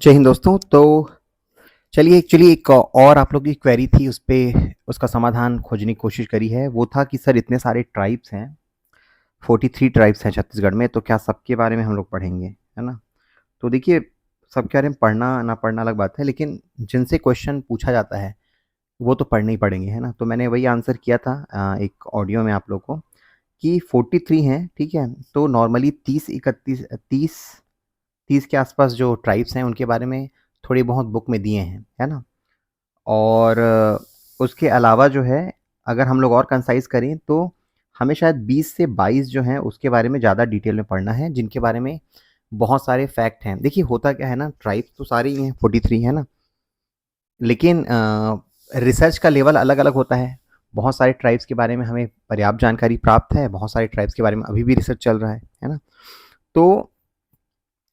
जय हिंद दोस्तों। तो चलिए एक्चुअली एक और आप लोग की क्वेरी थी, उस पे उसका समाधान खोजने की कोशिश करी है। वो था कि सर इतने सारे ट्राइब्स हैं, 43 ट्राइब्स हैं छत्तीसगढ़ में, तो क्या सबके बारे में हम लोग पढ़ेंगे, है ना? तो देखिए, सबके बारे में पढ़ना ना पढ़ना अलग बात है, लेकिन जिनसे क्वेश्चन पूछा जाता है वो तो पढ़ने ही पड़ेंगे, है ना? तो मैंने वही आंसर किया था एक ऑडियो में आप लोग को कि 43 हैं, ठीक है? तो नॉर्मली 30 के आसपास जो ट्राइब्स हैं उनके बारे में थोड़ी बहुत बुक में दिए हैं, है ना? और उसके अलावा जो है, अगर हम लोग और कंसाइज़ करें तो हमें शायद 20 से 22 जो हैं उसके बारे में ज़्यादा डिटेल में पढ़ना है, जिनके बारे में बहुत सारे फैक्ट हैं। देखिए होता क्या है ना, ट्राइब्स तो सारे ही हैं 43, है ना? लेकिन रिसर्च का लेवल अलग-अलग होता है। बहुत सारे ट्राइब्स के बारे में हमें पर्याप्त जानकारी प्राप्त है, बहुत सारे ट्राइब्स के बारे में अभी भी रिसर्च चल रहा है ना? तो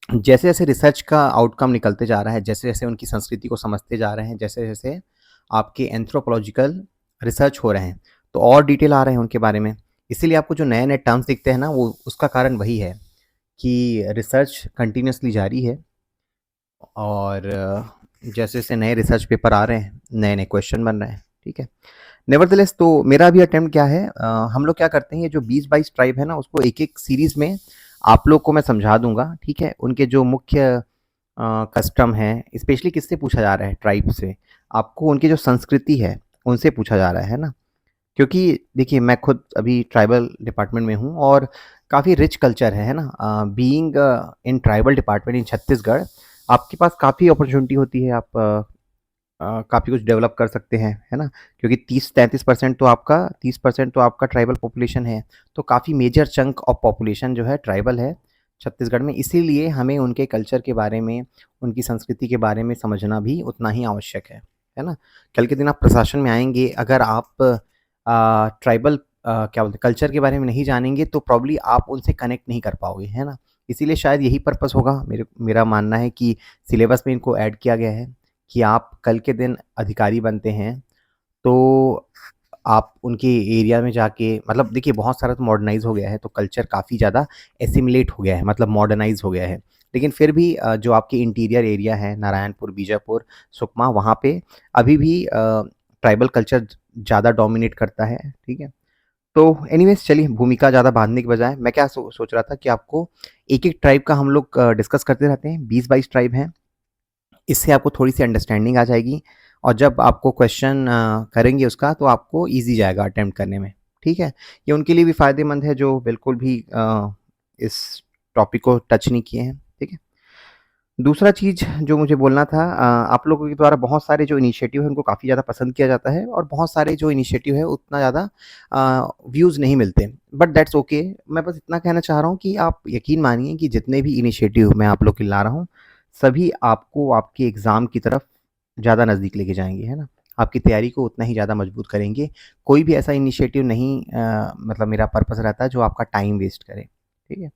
जैसे-जैसे रिसर्च का आउटकम निकलते जा रहा है, जैसे-जैसे उनकी संस्कृति को समझते जा रहे हैं, जैसे-जैसे आपके एंथ्रोपोलॉजिकल रिसर्च हो रहे हैं, तो और डिटेल आ रहे हैं उनके बारे में। इसीलिए आपको जो नए-नए टर्म्स दिखते हैं ना, वो उसका कारण वही है कि रिसर्च कंटिन्यूअसली जारी है और जैसे-जैसे नए रिसर्च पेपर आ रहे हैं, नए-नए क्वेश्चन बन रहे हैं, ठीक है? नेवरदलेस तो मेरा भी अटेम्प्ट क्या है, हम लोग क्या करते हैं, ये जो 20-22 ट्राइब है ना, उसको एक-एक सीरीज़ में आप लोग को मैं समझा दूँगा, ठीक है? उनके जो मुख्य कस्टम है, स्पेशली किससे पूछा जा रहा है, ट्राइब से। आपको उनकी जो संस्कृति है, उनसे पूछा जा रहा है ना? क्योंकि देखिए मैं खुद अभी ट्राइबल डिपार्टमेंट में हूँ और काफ़ी रिच कल्चर है ना? Being in tribal department in Chhattisgarh, आपके पास काफ़ी अपॉर्च्युनिटी होती है, आप काफ़ी कुछ डेवलप कर सकते हैं, है ना? क्योंकि 30% तो आपका ट्राइबल पॉपुलेशन है, तो काफ़ी मेजर चंक ऑफ पॉपुलेशन जो है ट्राइबल है छत्तीसगढ़ में। इसीलिए हमें उनके कल्चर के बारे में, उनकी संस्कृति के बारे में समझना भी उतना ही आवश्यक है ना? कल के दिन आप प्रशासन में आएँगे, अगर आप ट्राइबल क्या बोलते हैं, कल्चर के बारे में नहीं जानेंगे, तो प्रॉब्ली आप उनसे कनेक्ट नहीं कर पाओगे, है ना? इसीलिए शायद यही पर्पस होगा, मेरा मानना है कि सिलेबस में इनको ऐड किया गया है कि आप कल के दिन अधिकारी बनते हैं, तो आप उनके एरिया में जाके, मतलब देखिए बहुत सारा तो मॉडर्नाइज़ हो गया है, तो कल्चर काफ़ी ज़्यादा एसिमिलेट हो गया है, मतलब मॉडर्नाइज़ हो गया है। लेकिन फिर भी जो आपके इंटीरियर एरिया है, नारायणपुर, बीजापुर, सुकमा, वहाँ पे अभी भी ट्राइबल कल्चर ज़्यादा डोमिनेट करता है, ठीक है? तो एनीवेज़ चलिए, भूमिका ज़्यादा बाँधने के बजाय मैं क्या सोच रहा था कि आपको एक-एक ट्राइब का हम लोग डिस्कस करते रहते हैं, 20-22 ट्राइब हैं। इससे आपको थोड़ी-सी अंडरस्टैंडिंग आ जाएगी और जब आपको क्वेश्चन करेंगे उसका, तो आपको ईज़ी जाएगा अटेम्प्ट करने में, ठीक है? ये उनके लिए भी फ़ायदेमंद है जो बिल्कुल भी इस टॉपिक को टच नहीं किए हैं, ठीक है? दूसरा चीज़ जो मुझे बोलना था, आप लोगों के द्वारा बहुत सारे जो इनिशिएटिव हैं उनको काफ़ी ज़्यादा पसंद किया जाता है और बहुत सारे जो इनिशिएटिव है उतना ज़्यादा व्यूज़ नहीं मिलते, बट दैट्स ओके। मैं बस इतना कहना चाह रहा हूँ कि आप यकीन मानिए कि जितने भी इनिशिएटिव मैं आप लोग के लिए ला रहा हूँ, सभी आपको आपके एग्ज़ाम की तरफ ज़्यादा नज़दीक लेके जाएँगे, है ना? आपकी तैयारी को उतना ही ज़्यादा मजबूत करेंगे। कोई भी ऐसा इनिशिएटिव नहीं, मतलब मेरा पर्पस रहता है जो आपका टाइम वेस्ट करे, ठीक है?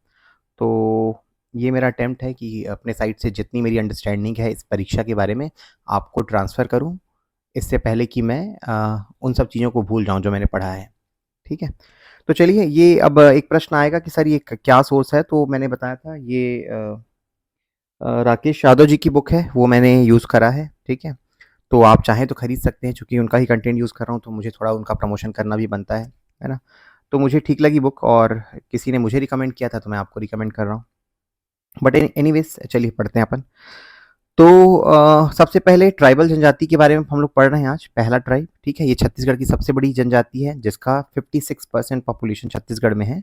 तो ये मेरा अटेम्प्ट है कि अपने साइड से जितनी मेरी अंडरस्टैंडिंग है इस परीक्षा के बारे में, आपको ट्रांसफ़र करूँ, इससे पहले कि मैं उन सब चीज़ों को भूल जाऊँ जो मैंने पढ़ा है, ठीक है? तो चलिए, ये अब एक प्रश्न आएगा कि सर ये क्या सोर्स है? तो मैंने बताया था ये राकेश यादव जी की बुक है, वो मैंने यूज़ करा है, ठीक है? तो आप चाहें तो खरीद सकते हैं, चूँकि उनका ही कंटेंट यूज़ कर रहा हूँ, तो मुझे थोड़ा उनका प्रमोशन करना भी बनता है ना? तो मुझे ठीक लगी बुक और किसी ने मुझे रिकमेंड किया था, तो मैं आपको रिकमेंड कर रहा हूँ। बट एनीवेज़ चलिए पढ़ते हैं अपन। तो सबसे पहले ट्राइबल जनजाति के बारे में हम लोग पढ़ रहे हैं आज। पहला ट्राइब, ठीक है? ये छत्तीसगढ़ की सबसे बड़ी जनजाति है, जिसका 56% पॉपुलेशन छत्तीसगढ़ में है,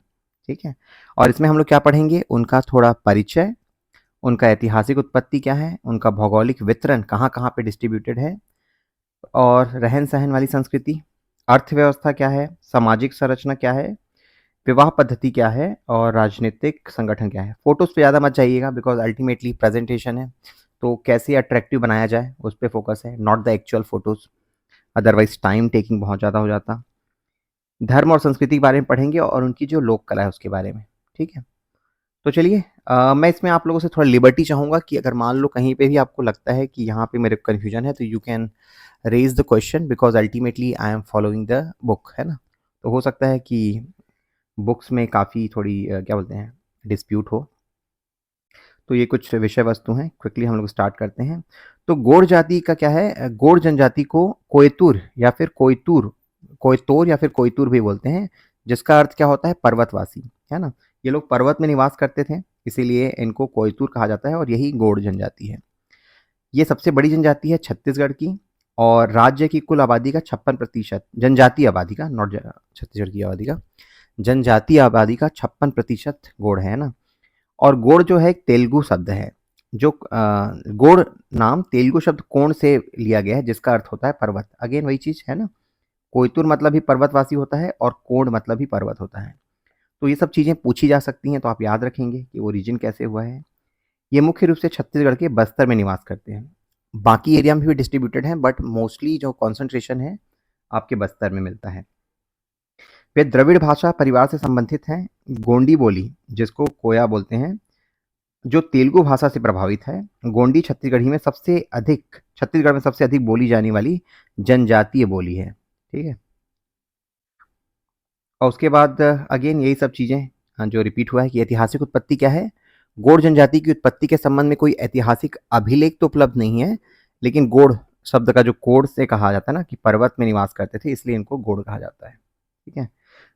ठीक है? और इसमें हम लोग क्या पढ़ेंगे? उनका थोड़ा परिचय, उनका ऐतिहासिक उत्पत्ति क्या है, उनका भौगोलिक वितरण कहाँ-कहाँ पे डिस्ट्रीब्यूटेड है और रहन-सहन वाली संस्कृति, अर्थव्यवस्था क्या है, सामाजिक संरचना क्या है, विवाह पद्धति क्या है और राजनीतिक संगठन क्या है। फ़ोटोज़ पे ज़्यादा मत जाइएगा बिकॉज़ अल्टीमेटली प्रेज़ेंटेशन है, तो कैसे अट्रैक्टिव बनाया जाए उस पे फ़ोकस है, not the actual photos, otherwise time taking बहुत ज़्यादा हो जाता। धर्म और संस्कृति के बारे में पढ़ेंगे और उनकी जो लोक कला है उसके बारे में, ठीक है? तो चलिए, मैं इसमें आप लोगों से थोड़ा लिबर्टी चाहूँगा कि अगर मान लो कहीं पे भी आपको लगता है कि यहाँ पे मेरे को कन्फ्यूजन है, तो you can raise the question because ultimately I am following the book, है ना? तो हो सकता है कि बुक्स में काफ़ी थोड़ी क्या बोलते हैं, डिस्प्यूट हो। तो ये कुछ विषय वस्तु हैं, क्विकली हम लोग स्टार्ट करते हैं। तो गोंड जाति का क्या है, गोंड जनजाति को कोयतुर या फिर कोयतोर या फिर कोयतुर भी बोलते हैं, जिसका अर्थ क्या होता है, पर्वतवासी, है ना। ये लोग पर्वत में निवास करते थे, इसीलिए इनको कोयतुर कहा जाता है और यही गोंड जनजाति है। ये सबसे बड़ी जनजाति है छत्तीसगढ़ की और राज्य की कुल आबादी का 56%, जनजातीय आबादी का, नॉट छत्तीसगढ़ की आबादी का, जनजातीय आबादी का 56% गोंड है ना। और गोंड जो है एक तेलुगु शब्द है, जो गोंड नाम तेलुगु शब्द कोण से लिया गया है, जिसका अर्थ होता है पर्वत। अगेन वही चीज है ना, कोयतुर मतलब ही पर्वतवासी होता है और कोण मतलब ही पर्वत होता है। तो ये सब चीजें पूछी जा सकती हैं, तो आप याद रखेंगे कि ओरिजिन कैसे हुआ है। ये मुख्य रूप से छत्तीसगढ़ के बस्तर में निवास करते हैं, बाकी एरिया में भी डिस्ट्रीब्यूटेड हैं, बट मोस्टली जो कॉन्सेंट्रेशन है आपके बस्तर में मिलता है। वे द्रविड़ भाषा परिवार से संबंधित हैं। गोंडी बोली, जिसको कोया बोलते हैं, जो तेलुगु भाषा से प्रभावित है। गोंडी छत्तीसगढ़ में सबसे अधिक बोली जाने वाली जनजातीय बोली है, ठीक है। और उसके बाद अगेन यही सब चीज़ें जो रिपीट हुआ है कि ऐतिहासिक उत्पत्ति क्या है। गोंड जनजाति की उत्पत्ति के संबंध में कोई ऐतिहासिक अभिलेख तो उपलब्ध नहीं है, लेकिन गोंड शब्द का जो कोड से कहा जाता है ना, कि पर्वत में निवास करते थे, इसलिए इनको गोंड कहा जाता है, ठीक है।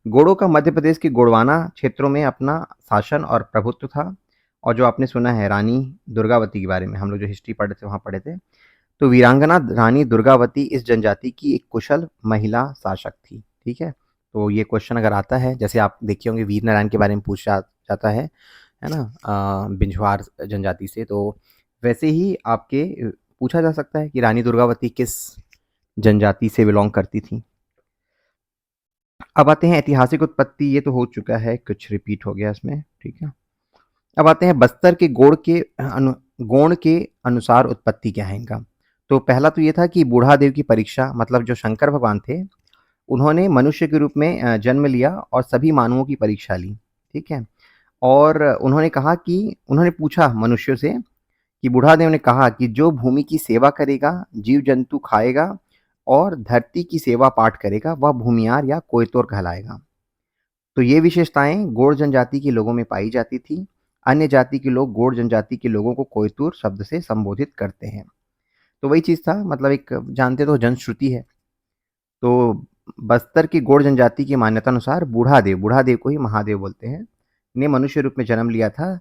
गोंडों का मध्य प्रदेश के गोंडवाना क्षेत्रों में अपना शासन और प्रभुत्व था। और जो आपने सुना है रानी दुर्गावती के बारे में, हम लोग जो हिस्ट्री पढ़े थे वहाँ पढ़े थे, तो वीरांगना रानी दुर्गावती इस जनजाति की एक कुशल महिला शासक थी, ठीक है। तो ये क्वेश्चन अगर आता है, जैसे आप देखे होंगे वीर नारायण के बारे में पूछा जाता है ना, बिंझवार जनजाति से, तो वैसे ही आपके पूछा जा सकता है कि रानी दुर्गावती किस जनजाति से बिलोंग करती थी। अब आते हैं ऐतिहासिक उत्पत्ति, ये तो हो चुका है, कुछ रिपीट हो गया इसमें, ठीक है। अब आते हैं बस्तर के गोंड के अनुसार उत्पत्ति क्या है इनका। तो पहला तो ये था कि बूढ़ा देव की परीक्षा, मतलब जो शंकर भगवान थे, उन्होंने मनुष्य के रूप में जन्म लिया और सभी मानवों की परीक्षा ली, ठीक है। और उन्होंने पूछा मनुष्यों से, कि बूढ़ा देव ने कहा कि जो भूमि की सेवा करेगा, जीव जंतु खाएगा और धरती की सेवा पाठ करेगा, वह भूमियार या कोयतोर कहलाएगा। तो ये विशेषताएं गोंड जनजाति के लोगों में पाई जाती थी। अन्य जाति के लोग गोंड जनजाति के लोगों को कोयतुर शब्द से संबोधित करते हैं। तो वही चीज़ था, मतलब एक जानते तो जनश्रुति है। तो बस्तर की गोंड जनजाति की मान्यता अनुसार बूढ़ा देव को ही महादेव बोलते हैं, ने मनुष्य रूप में जन्म लिया था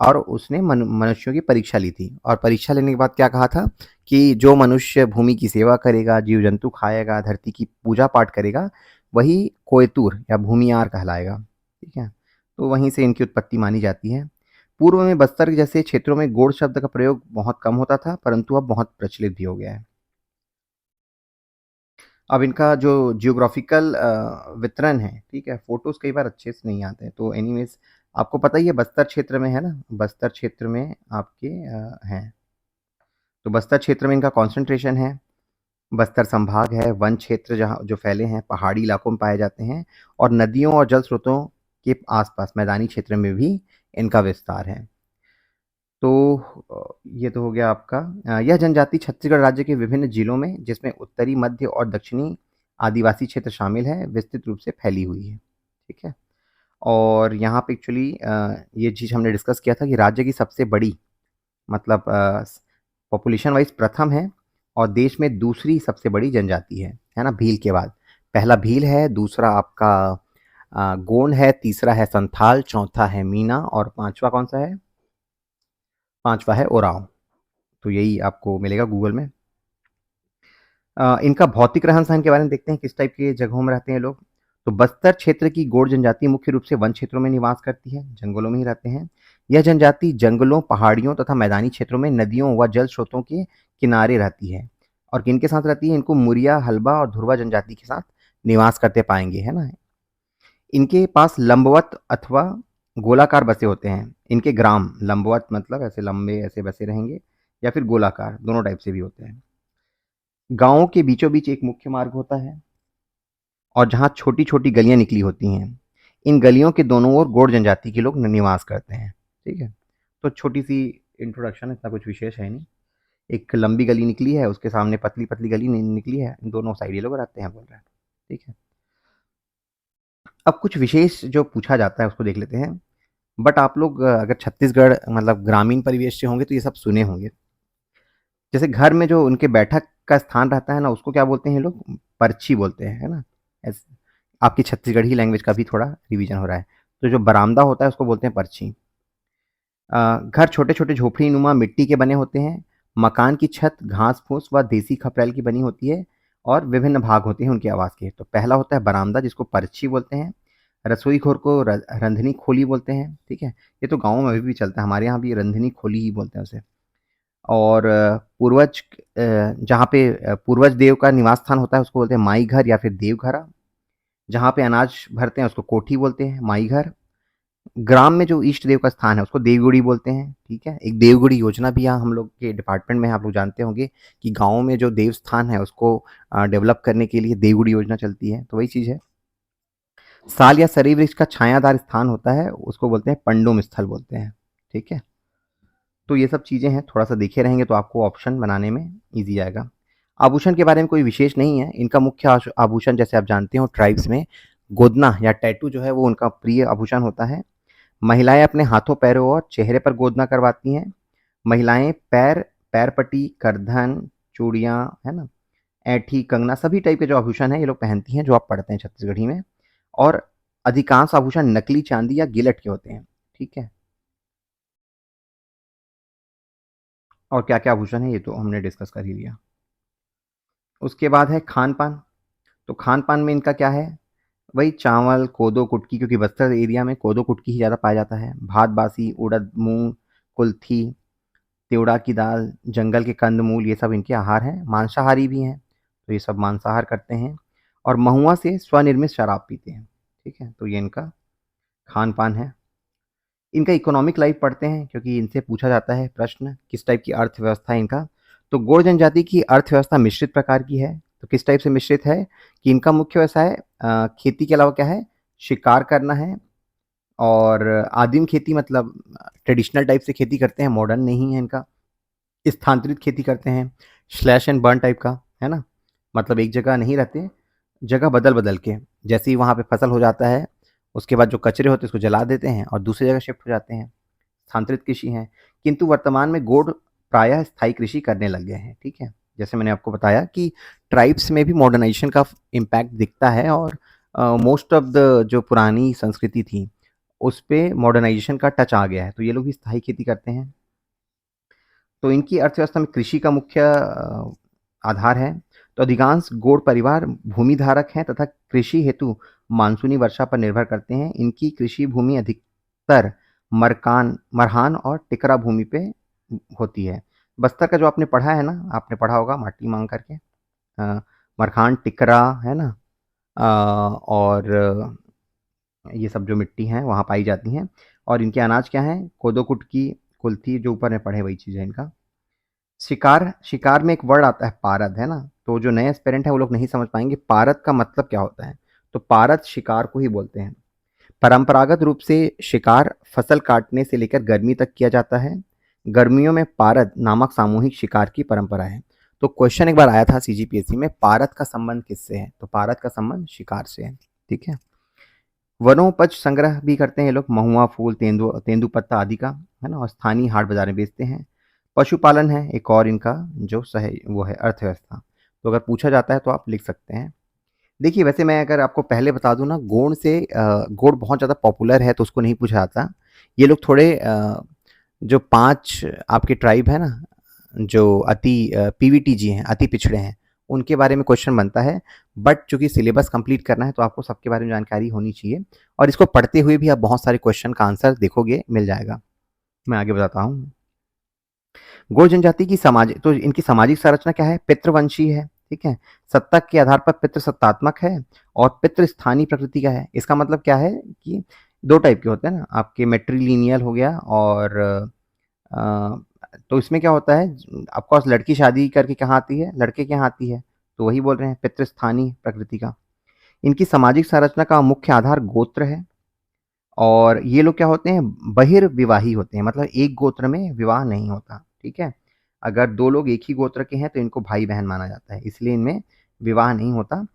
और उसने मनुष्यों की परीक्षा ली थी। और परीक्षा लेने के बाद क्या कहा था कि जो मनुष्य भूमि की सेवा करेगा, जीव जंतु खाएगा, धरती की पूजा पाठ करेगा, वही कोयतुर या भूमियार कहलाएगा, ठीक है। तो वहीं से इनकी उत्पत्ति मानी जाती है। पूर्व में बस्तर जैसे क्षेत्रों में गोंड शब्द का प्रयोग बहुत कम होता था, परंतु अब बहुत प्रचलित भी हो गया है। अब इनका जो जियोग्राफिकल वितरण है, ठीक है, फोटोज कई बार अच्छे से नहीं आते हैं, तो एनीवेज आपको पता ही है बस्तर क्षेत्र में है ना, बस्तर क्षेत्र में आपके हैं। तो बस्तर क्षेत्र में इनका कॉन्सेंट्रेशन है। बस्तर संभाग है, वन क्षेत्र जहाँ जो फैले हैं, पहाड़ी इलाकों में पाए जाते हैं और नदियों और जल स्रोतों के आसपास मैदानी क्षेत्र में भी इनका विस्तार है। तो ये तो हो गया आपका। यह जनजाति छत्तीसगढ़ राज्य के विभिन्न जिलों में, जिसमें उत्तरी, मध्य और दक्षिणी आदिवासी क्षेत्र शामिल है, विस्तृत रूप से फैली हुई है, ठीक है। और यहाँ पे एक्चुअली ये चीज़ हमने डिस्कस किया था कि राज्य की सबसे बड़ी, मतलब पॉपुलेशन वाइज प्रथम है और देश में दूसरी सबसे बड़ी जनजाति है ना, भील के बाद। पहला भील है, दूसरा आपका गोंड है, तीसरा है संथाल, चौथा है मीना और पांचवा कौन सा है, पांचवा है ओराव। तो यही आपको मिलेगा गूगल में। इनका भौतिक रहन सहन के बारे में देखते हैं, किस टाइप के जगहों में रहते हैं लोग। तो बस्तर क्षेत्र की गोंड जनजाति मुख्य रूप से वन क्षेत्रों में निवास करती है, जंगलों में ही रहते हैं। यह जनजाति जंगलों, पहाड़ियों तथा मैदानी क्षेत्रों में नदियों व जल स्रोतों के किनारे रहती है। और किनके साथ रहती है, इनको मुरिया, हल्बा और धुरवा जनजाति के साथ निवास करते पाएंगे, है ना। इनके पास लंबवत अथवा गोलाकार बसे होते हैं। इनके ग्राम लंबवत मतलब ऐसे लंबे ऐसे बसे रहेंगे, या फिर गोलाकार, दोनों टाइप से भी होते हैं। गांवों के बीचों बीच एक मुख्य मार्ग होता है और जहाँ छोटी छोटी गलियां निकली होती हैं। इन गलियों के दोनों ओर गोंड जनजाति के लोग निवास करते हैं, ठीक है। तो छोटी सी इंट्रोडक्शन है, इतना कुछ विशेष है नहीं। एक लंबी गली निकली है, उसके सामने पतली पतली गली निकली है, दोनों साइड ये लोग रहते हैं बोल रहे हैं, ठीक है। अब कुछ विशेष जो पूछा जाता है उसको देख लेते हैं। बट आप लोग अगर छत्तीसगढ़ मतलब ग्रामीण परिवेश से होंगे तो ये सब सुने होंगे। जैसे घर में जो उनके बैठक का स्थान रहता है ना, उसको क्या बोलते हैं ये लोग? पर्ची बोलते हैं, है ना? आपकी छत्तीसगढ़ी लैंग्वेज का भी थोड़ा रिवीजन हो रहा है। तो जो बरामदा होता है उसको बोलते हैं पर्ची। घर छोटे-छोटे झोपड़ी-नुमा मिट्टी के बने होते हैं। मकान की छत घास-फूस व देसी खपरेल की बनी होती है और विभिन्न भाग होते हैं उनके आवास के। तो पहला होता है बरामदा, जिसको पर्ची बोलते हैं। रसोई घर को रंधनी खोली बोलते हैं, ठीक है? ये तो गाँव में अभी भी चलता है, हमारे यहाँ भी रंधनी खोली ही बोलते हैं उसे। और जहाँ पे पूर्वज देव का निवास स्थान होता है उसको बोलते हैं माई घर या फिर देवघरा। जहाँ पे अनाज भरते हैं उसको कोठी बोलते हैं, माई घर। ग्राम में जो इष्ट देव का स्थान है उसको देवगुड़ी बोलते हैं, ठीक है? एक देवगुड़ी योजना भी यहाँ हम लोग के डिपार्टमेंट में है, आप लोग जानते होंगे कि गाँव में जो देव स्थान है उसको डेवलप करने के लिए देवगुड़ी योजना चलती है, तो वही चीज़ है। साल या सरी वृक्ष का छायादार स्थान होता है, उसको बोलते हैं पंडुम स्थल बोलते हैं, ठीक है? तो ये सब चीज़ें हैं, थोड़ा-सा देखे रहेंगे तो आपको ऑप्शन बनाने में ईज़ी जाएगा। आभूषण के बारे में कोई विशेष नहीं है, इनका मुख्य आभूषण जैसे आप जानते हो ट्राइब्स में गोदना या टैटू जो है वो उनका प्रिय आभूषण होता है। महिलाएँ अपने हाथों, पैरों और चेहरे पर गोदना करवाती हैं। महिलाएँ पैरपट्टी, करधन, चूड़ियाँ, है ना? ऐंठी, कंगना सभी टाइप के जो आभूषण हैं ये लोग पहनती हैं, जो आप पढ़ते हैं छत्तीसगढ़ी में। और अधिकांश आभूषण नकली चाँदी या गिलट के होते हैं, ठीक है? और क्या-क्या आभूषण है ये तो हमने डिस्कस कर ही लिया। उसके बाद है खान-पान, तो खान-पान में इनका क्या है? वही चावल, कोदो, कुटकी क्योंकि बस्तर एरिया में कोदो, कुटकी ही ज़्यादा पाया जाता है। भात बासी, उड़द, मूँग, कुल्थी, तिवड़ा की दाल, जंगल के कंद-मूल ये सब इनके आहार हैं। मांसाहारी भी हैं, तो ये सब मांसाहार करते हैं और महुआ से स्वनिर्मित शराब पीते हैं, ठीक है? तो ये इनका खान-पान है। इनका इकोनॉमिक लाइफ पढ़ते हैं क्योंकि इनसे पूछा जाता है प्रश्न किस टाइप की अर्थव्यवस्था है इनका। तो गोंड जनजाति की अर्थव्यवस्था मिश्रित प्रकार की है। तो किस टाइप से मिश्रित है कि इनका मुख्य व्यवसाय खेती के अलावा क्या है? शिकार करना है और आदिम खेती मतलब ट्रेडिशनल टाइप से खेती करते हैं, मॉडर्न नहीं है इनका। स्थानांतरित खेती करते हैं, स्लैश एंड बर्न टाइप का, है ना? मतलब एक जगह नहीं रहते, जगह बदल-बदल के। जैसे ही वहाँ पे फसल हो जाता है, उसके बाद जो कचरे होते हैं उसको जला देते हैं और दूसरी जगह शिफ्ट हो जाते हैं। स्थानांतरित कृषि है, किंतु वर्तमान में गोंड प्रायः स्थायी कृषि करने लग गए हैं, ठीक है? जैसे मैंने आपको बताया कि ट्राइब्स में भी मॉडर्नाइज़ेशन का इम्पैक्ट दिखता है और मोस्ट ऑफ द जो पुरानी संस्कृति थी, उस पे मॉडर्नाइज़ेशन का टच आ गया है, तो ये लोग भी स्थायी खेती करते हैं। तो इनकी अर्थव्यवस्था में कृषि का मुख्य आधार है। तो अधिकांश गोंड परिवार भूमि धारक हैं तथा कृषि हेतु मानसूनी वर्षा पर निर्भर करते हैं। इनकी कृषि भूमि अधिकतर मरहान और टिकरा भूमि पे होती है। बस्तर का जो आपने पढ़ा है ना, आपने पढ़ा होगा माटी माँग करके मरखान, टिकरा, है ना? और ये सब जो मिट्टी हैं वहाँ पाई जाती हैं और इनके अनाज क्या हैं? कोदो, कुटकी, कुल्थी जो ऊपर में पढ़े वही चीज़ है इनका। शिकार शिकार में एक वर्ड आता है पारद, है ना? तो जो नए एस्पिरेंट हैं वो लोग नहीं समझ पाएँगे पारद का मतलब क्या होता है? तो पारद शिकार को ही बोलते हैं। परंपरागत रूप से शिकार फसल काटने से लेकर गर्मी तक किया जाता है। गर्मियों में पारद नामक सामूहिक शिकार की परंपरा है। तो क्वेश्चन एक बार आया था सीजीपीएससी में पारद का संबंध किससे है? तो पारद का संबंध शिकार से है, ठीक है? वनोपज संग्रह भी करते हैं ये लोग, महुआ, फूल, तेंदूपत्ता आदि का, है ना? और स्थानीय हाट बाजार में बेचते हैं। पशुपालन है एक और इनका जो वो है अर्थव्यवस्था। तो अगर पूछा जाता है तो आप लिख सकते हैं। देखिए वैसे मैं अगर आपको पहले बता दूँ ना गोंड बहुत ज़्यादा पॉपुलर है तो उसको नहीं पूछा जाता। ये लोग थोड़े जो 5 आपके ट्राइब है ना, जो पीवीटीजी हैं, अति पिछड़े हैं, उनके बारे में क्वेश्चन बनता है। बट चूँकि सिलेबस कंप्लीट करना है तो आपको सबके बारे में जानकारी होनी चाहिए और इसको पढ़ते हुए भी आप बहुत सारे क्वेश्चन का आंसर देखोगे, मिल जाएगा। मैं आगे बताता हूँ। गोंड जनजाति की इनकी सामाजिक संरचना क्या है? पितृवंशी है, ठीक है? सत्ता के आधार पर पितृ सत्तात्मक है और पितृ स्थानीय प्रकृति का है। इसका मतलब क्या है कि 2 टाइप के होते हैं ना, आपके मैट्रिलिनियल हो गया और अ, तो इसमें क्या होता है ऑफ कोर्स लड़की शादी करके कहाँ आती है? लड़के के यहाँ आती है। तो वही बोल रहे हैं पितृ स्थानीय प्रकृति का। इनकी सामाजिक संरचना का मुख्य आधार गोत्र है और ये लोग क्या होते हैं? बहिर्विवाही होते हैं, मतलब एक गोत्र में विवाह नहीं होता, ठीक है? अगर 2 लोग एक ही गोत्र के हैं तो इनको भाई-बहन माना जाता है, इसलिए इनमें विवाह नहीं होता।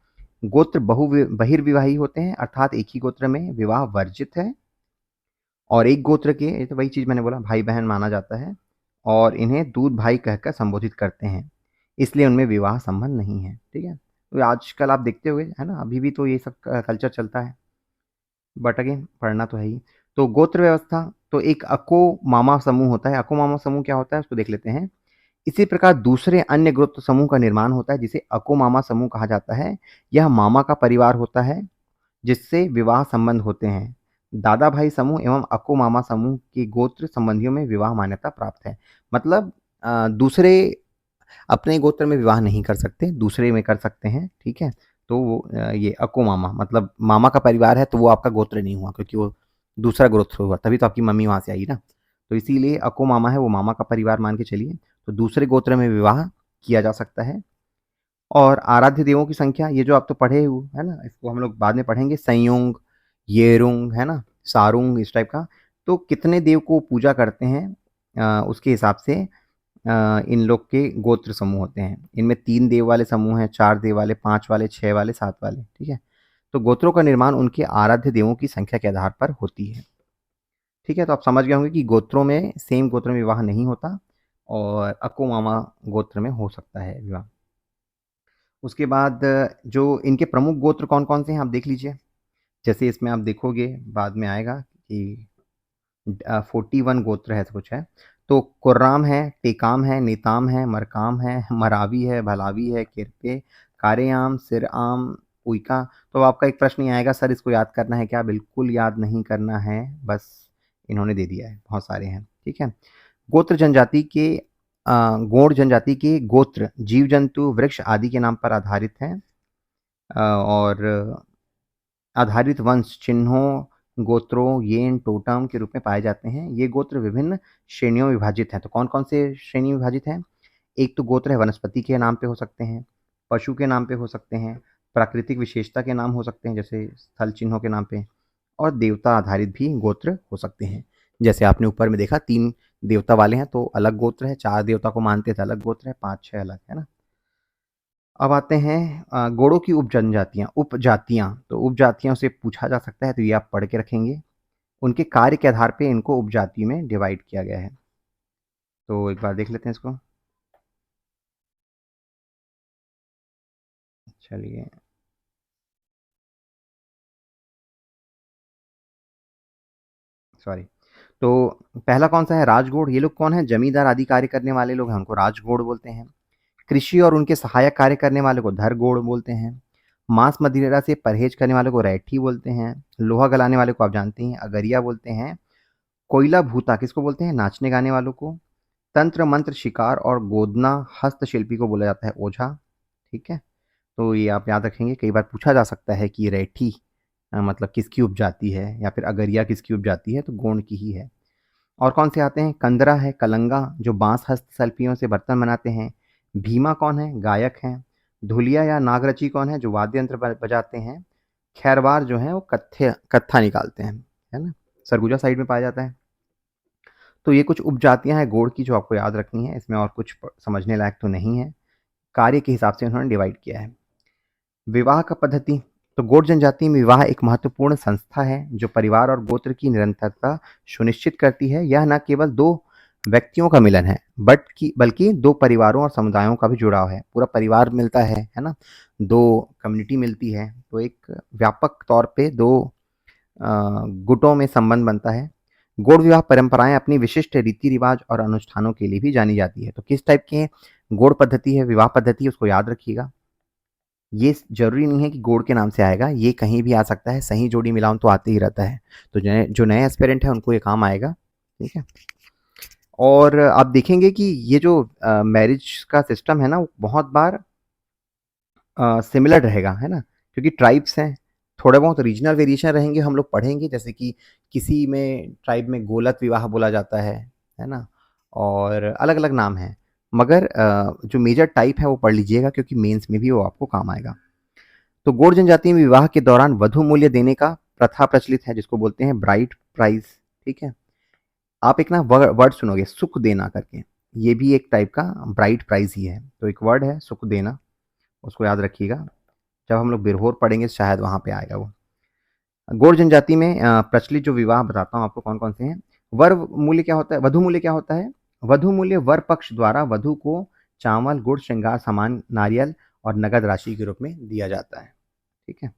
गोत्र बहिर्विवाही होते हैं अर्थात एक ही गोत्र में विवाह वर्जित है और एक गोत्र के, ये तो वही चीज़ मैंने बोला, भाई-बहन माना जाता है और इन्हें दूध भाई कहकर संबोधित करते हैं, इसलिए उनमें विवाह संबंध नहीं है, ठीक है? तो आजकल आप देखते होंगे, है ना? अभी भी तो ये सब कल्चर चलता है, बट अगेन पढ़ना तो है ही। तो गोत्र व्यवस्था, तो एक अको मामा समूह होता है। अको मामा समूह क्या होता है उसको देख लेते हैं। इसी प्रकार दूसरे अन्य गोत्र समूह का निर्माण होता है जिसे अको मामा समूह कहा जाता है। यह मामा का परिवार होता है जिससे विवाह संबंध होते हैं। दादा भाई समूह एवं अको मामा समूह के गोत्र संबंधियों में विवाह मान्यता प्राप्त है। मतलब दूसरे अपने गोत्र में विवाह नहीं कर सकते, दूसरे में कर सकते हैं, ठीक है? तो वो ये अको मामा, मतलब मामा का परिवार है तो वो आपका गोत्र नहीं हुआ क्योंकि वो दूसरा गोत्र हुआ, तभी तो आपकी मम्मी वहाँ से आई ना। तो इसीलिए अको मामा है, वो मामा का परिवार मान के चलिए। तो दूसरे गोत्र में विवाह किया जा सकता है। और आराध्य देवों की संख्या, ये जो आप तो पढ़े हुए, है ना? इसको हम लोग बाद में पढ़ेंगे। संयुंग, येरुंग, है ना? सारुंग, इस टाइप का। तो कितने देव को पूजा करते हैं उसके हिसाब से इन लोग के गोत्र समूह होते हैं। इनमें 3 देव वाले समूह हैं, 4 देव वाले, 5 वाले, 6 वाले, 7 वाले, ठीक है? तो गोत्रों का निर्माण उनके आराध्य देवों की संख्या के आधार पर होती है, ठीक है? तो आप समझ गए होंगे कि गोत्रों में, सेम गोत्र में विवाह नहीं होता और अको मामा गोत्र में हो सकता है विवाह। उसके बाद जो इनके प्रमुख गोत्र कौन-कौन से हैं आप देख लीजिए। जैसे इसमें आप देखोगे बाद में आएगा कि 41 गोत्र है, ऐसा कुछ है। तो कुर्राम है, टेकाम है, नेताम है, मरकाम है, मरावी है, भलावी है, किरपे, कारेआम, सिरआम, उइका। तो आपका एक प्रश्न ये आएगा, सर इसको याद करना है क्या? बिल्कुल याद नहीं करना है, बस इन्होंने दे दिया है, बहुत सारे हैं, ठीक है? गोत्र जनजाति के गौड़ जनजाति के गोत्र जीव जंतु, वृक्ष आदि के नाम पर आधारित हैं और आधारित वंश चिन्हों, गोत्रों, येन, टोटम के रूप में पाए जाते हैं। ये गोत्र विभिन्न श्रेणियों में विभाजित हैं। तो कौन-कौन से श्रेणी में विभाजित हैं? एक तो गोत्र है वनस्पति के नाम पे हो सकते हैं, पशु के नाम पे हो सकते हैं, प्राकृतिक विशेषता के नाम हो सकते हैं जैसे स्थल चिन्हों के नाम पे, और देवता आधारित भी गोत्र हो सकते हैं। जैसे आपने ऊपर में देखा 3 देवता वाले हैं तो अलग गोत्र है, 4 देवता को मानते हैं तो अलग गोत्र है, 5-6 अलग, है ना? अब आते हैं गोड़ों की उपजातियाँ। तो उपजातियों से पूछा जा सकता है तो ये आप पढ़ के रखेंगे। उनके कार्य के आधार पे इनको उपजाति में डिवाइड किया गया है। तो एक बार देख लेते हैं इसको। चलिए, सॉरी। तो पहला कौन-सा है? राजगोड़। ये लोग कौन हैं? जमींदार आदि कार्य करने वाले लोग हैं, उनको राजगोड़ बोलते हैं। कृषि और उनके सहायक कार्य करने वाले को धरगोड़ बोलते हैं। मांस मदिरा से परहेज करने वाले को रैठी बोलते हैं। लोहा गलाने वाले को आप जानते हैं अगरिया बोलते हैं। कोयला भूता किसको बोलते हैं? नाचने गाने वालों को। तंत्र मंत्र शिकार और गोदना हस्तशिल्पी को बोला जाता है ओझा, ठीक है? तो ये आप याद रखेंगे, कई बार पूछा जा सकता है कि रैठी मतलब किसकी उपजाति है या फिर अगरिया किसकी उपजाति है? तो गोंड की ही है। और कौन से आते हैं? कंदरा है, कलंगा जो बांस हस्तशिल्पियों से बर्तन बनाते हैं। भीमा कौन है? गायक हैं। धुलिया या नागरची कौन है? जो वाद्य यंत्र बजाते हैं। खैरवार जो है वो कत्था निकालते हैं, है ना? सरगुजा साइड में पाया जाता है। तो ये कुछ उपजातियां हैं गोंड की जो आपको याद रखनी है। इसमें और कुछ समझने लायक तो नहीं है। कार्य के हिसाब से उन्होंने डिवाइड किया है। विवाह का पद्धति, तो गोंड जनजाति में विवाह एक महत्वपूर्ण संस्था है जो परिवार और गोत्र की निरंतरता सुनिश्चित करती है। यह न केवल दो व्यक्तियों का मिलन है बल्कि दो परिवारों और समुदायों का भी जुड़ाव है। पूरा परिवार मिलता है ना? दो कम्युनिटी मिलती है तो एक व्यापक तौर पे दो गुटों में संबंध बनता है। गौड़ विवाह परंपराएं अपनी विशिष्ट रीति रिवाज और अनुष्ठानों के लिए भी जानी जाती है। तो किस टाइप की गौड़ पद्धति है, विवाह पद्धति, उसको याद रखिएगा। ये ज़रूरी नहीं है कि गोड़ के नाम से आएगा, ये कहीं भी आ सकता है, सही जोड़ी मिलाऊँ तो आते ही रहता है। तो जो नए एस्पिरेंट हैं उनको ये काम आएगा, ठीक है? और आप देखेंगे कि ये जो मैरिज का सिस्टम है ना, वो बहुत बार सिमिलर रहेगा, है ना? क्योंकि ट्राइब्स हैं, थोड़े बहुत रीजनल वेरिएशन रहेंगे, हम लोग पढ़ेंगे जैसे कि किसी में ट्राइब में गोलक विवाह बोला जाता है ना? और अलग-अलग नाम हैं, मगर जो मेजर टाइप है वो पढ़ लीजिएगा क्योंकि मेंस में भी वो आपको काम आएगा। तो गौड़ जनजाति में विवाह के दौरान वधु मूल्य देने का प्रथा प्रचलित है जिसको बोलते हैं ब्राइड प्राइस, ठीक है? आप एक ना वर्ड सुनोगे सुख देना करके, ये भी एक टाइप का ब्राइड प्राइस ही है। तो एक वर्ड है सुख देना, उसको याद रखिएगा। जब हम लोग बिरहोर पढ़ेंगे शायद वहाँ पे आएगा वो। गौड़ जनजाति में प्रचलित जो विवाह बताता हूँ आपको कौन-कौन से हैं। वर मूल्य क्या होता है वधू मूल्य क्या होता है? वधू मूल्य वर पक्ष द्वारा वधू को चावल, गुड़, श्रृंगार सामान, नारियल और नगद राशि के रूप में दिया जाता है। ठीक है?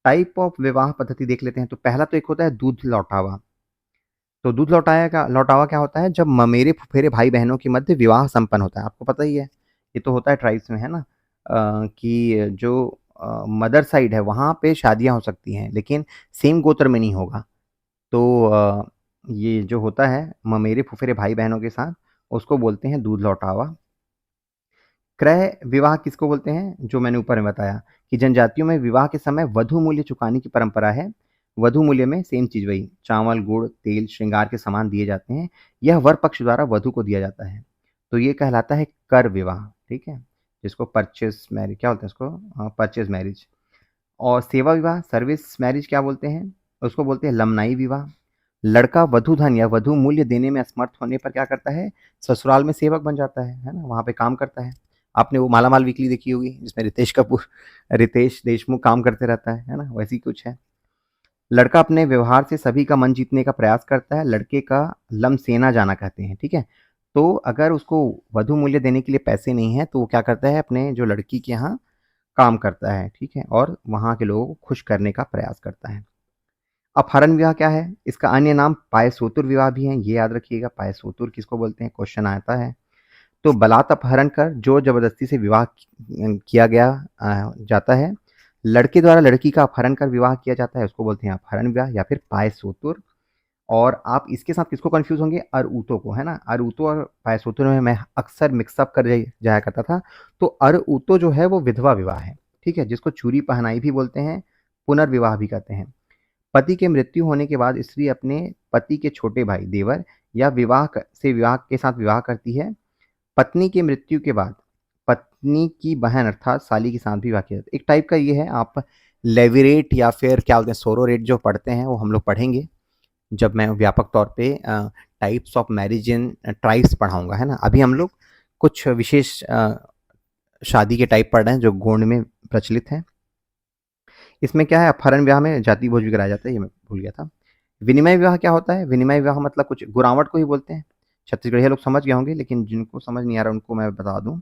टाइप ऑफ विवाह पद्धति देख लेते हैं। तो पहला तो एक होता है दूध लौटावा। तो दूध लौटावा क्या होता है? जब ममेरे फुफेरे भाई-बहनों के मध्य विवाह संपन्न होता है। आपको पता ही है, ये तो होता है ट्राइब्स में, है ना? कि जो मदर साइड है वहाँ पे शादियाँ हो सकती हैं, लेकिन सेम गोत्र में नहीं होगा। तो ये जो होता है ममेरे फुफेरे भाई-बहनों के साथ, उसको बोलते हैं दूध लौटावा। क्रय विवाह किसको बोलते हैं? जो मैंने ऊपर में बताया कि जनजातियों में विवाह के समय वधू मूल्य चुकाने की परंपरा है। वधू मूल्य में सेम चीज़ वही चावल, गुड़, तेल, श्रृंगार के सामान दिए जाते हैं। यह वर पक्ष द्वारा वधू को दिया जाता है। तो ये कहलाता है कर विवाह, ठीक है? जिसको परचेज़ मैरिज क्या बोलते हैं इसको? Purchase marriage. और सेवा विवाह सर्विस मैरिज क्या बोलते हैं? उसको बोलते हैं लमनाई विवाह। लड़का वधू धन या वधू मूल्य देने में असमर्थ होने पर क्या करता है? ससुराल में सेवक बन जाता है ना? वहाँ पे काम करता है। आपने वो मालामाल वीकली देखी होगी जिसमें रितेश देशमुख काम करते रहता है ना? वैसी कुछ है। लड़का अपने व्यवहार से सभी का मन जीतने का प्रयास करता है। लड़के का लम सेना जाना कहते हैं, ठीक है? तो अगर उसको वधू मूल्य देने के लिए पैसे नहीं हैं, तो वो क्या करता है अपने जो लड़की के यहाँ काम करता है, ठीक है? और वहाँ के लोगों को खुश करने का प्रयास करता है। अपहरण विवाह क्या है? इसका अन्य नाम पायसूतुर विवाह भी है, ये याद रखिएगा। पायसूतुर किसको बोलते हैं? क्वेश्चन आता है। तो बलात् अपहरण कर जोर जबरदस्ती से विवाह किया गया जाता है। लड़के द्वारा लड़की का अपहरण कर विवाह किया जाता है, उसको बोलते हैं अपहरण विवाह या फिर पायसूतुर। और आप इसके साथ किसको कंफ्यूज होंगे? अरऊतो को, है ना? अरऊतो और पायसूतुर में मैं अक्सर मिक्सअप कर जाया करता था। तो अरऊतो जो है वो विधवा विवाह है, ठीक है? जिसको चूरी पहनाई भी बोलते हैं, पुनर्विवाह भी कहते हैं। पति के मृत्यु होने के बाद स्त्री अपने पति के छोटे भाई देवर या विवाह के साथ विवाह करती है। पत्नी की मृत्यु के बाद पत्नी की बहन अर्थात साली के साथ भी विवाह किया जाता है। एक टाइप का ये है, आप लेविरेट या फिर क्या बोलते हैं सोरोरेट जो पढ़ते हैं वो हम लोग पढ़ेंगे जब मैं व्यापक तौर पे types of marriage in tribes पढ़ाऊंगा, है ना? अभी हम लोग कुछ विशेष शादी के टाइप पढ़ रहे हैं जो गोंड में प्रचलित है। इसमें क्या है, अपहरण विवाह में जाति भोज भी कराया जाता है, ये मैं भूल गया था। विनिमय विवाह क्या होता है? विनिमय विवाह मतलब कुछ गुरावट को ही बोलते हैं। छत्तीसगढ़िया लोग समझ गए होंगे, लेकिन जिनको समझ नहीं आ रहा उनको मैं बता दूं।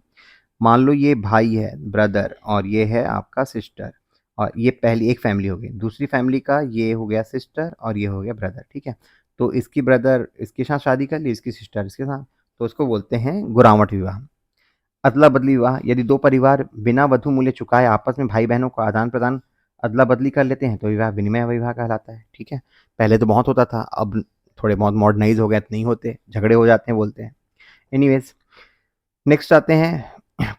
मान लो ये भाई है, ब्रदर, और ये है आपका सिस्टर, और ये पहली एक फैमिली हो गई। दूसरी फैमिली का ये हो गया सिस्टर और ये हो गया ब्रदर, ठीक है? तो इसकी ब्रदर इसके साथ शादी कर ली, इसकी सिस्टर इसके साथ, तो उसको बोलते हैं गुरावट विवाह। अदला-बदली विवाह, यदि 2 परिवार बिना वधू मूल्य चुकाए आपस में भाई-बहनों को आदान-प्रदान अदला-बदली कर लेते हैं, तो विवाह विनिमय विवाह कहलाता है, ठीक है? पहले तो बहुत होता था, अब थोड़े बहुत मॉडर्नाइज़ हो गए, तो नहीं होते, झगड़े हो जाते हैं, बोलते हैं। एनीवेज़, नेक्स्ट आते हैं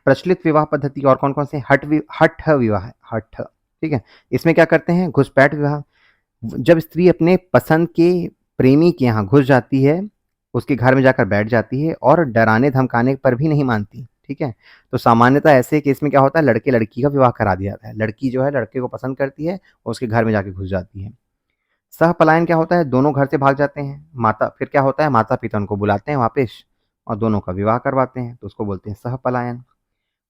प्रचलित विवाह पद्धति और कौन-कौन से? हठ विवाह है, हठ, ठीक है? इसमें क्या करते हैं? घुसपैठ विवाह। जब स्त्री अपने पसंद के प्रेमी के यहाँ घुस जाती है, उसके घर में जाकर बैठ जाती है और डराने-धमकाने पर भी नहीं मानती, ठीक है? तो सामान्यतः ऐसे केस में क्या होता है, लड़के-लड़की का विवाह करा दिया जाता है। लड़की जो है लड़के को पसंद करती है और उसके घर में जाके घुस जाती है। सहपलायन क्या होता है? दोनों घर से भाग जाते हैं। फिर क्या होता है? माता-पिता उनको बुलाते हैं वापस और दोनों का विवाह करवाते हैं, तो उसको बोलते हैं सहपलायन।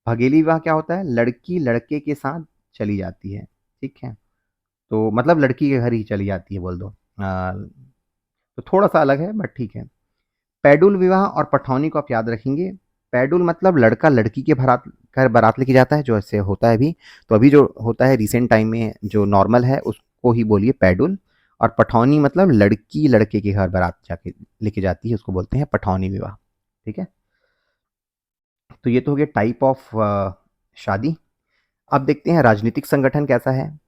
भगेली विवाह क्या होता है? लड़की लड़के के साथ चली जाती है, ठीक है? तो मतलब लड़की के घर ही चली जाती है बोल दो। तो थोड़ा-सा अलग है बट ठीक है। पैडुल विवाह और पठौनी को आप याद रखेंगे। पैडुल मतलब लड़का लड़की के बारात लेके जाता है, जो ऐसे होता है अभी। तो अभी जो होता है रिसेंट टाइम में जो नॉर्मल है उसको ही बोलिए पैडुल। और पठौनी मतलब लड़की लड़के के घर बारात जाके लेके जाती है, उसको बोलते हैं पठौनी विवाह, ठीक है? तो ये तो हो गया टाइप ऑफ शादी। अब देखते हैं राजनीतिक संगठन कैसा है।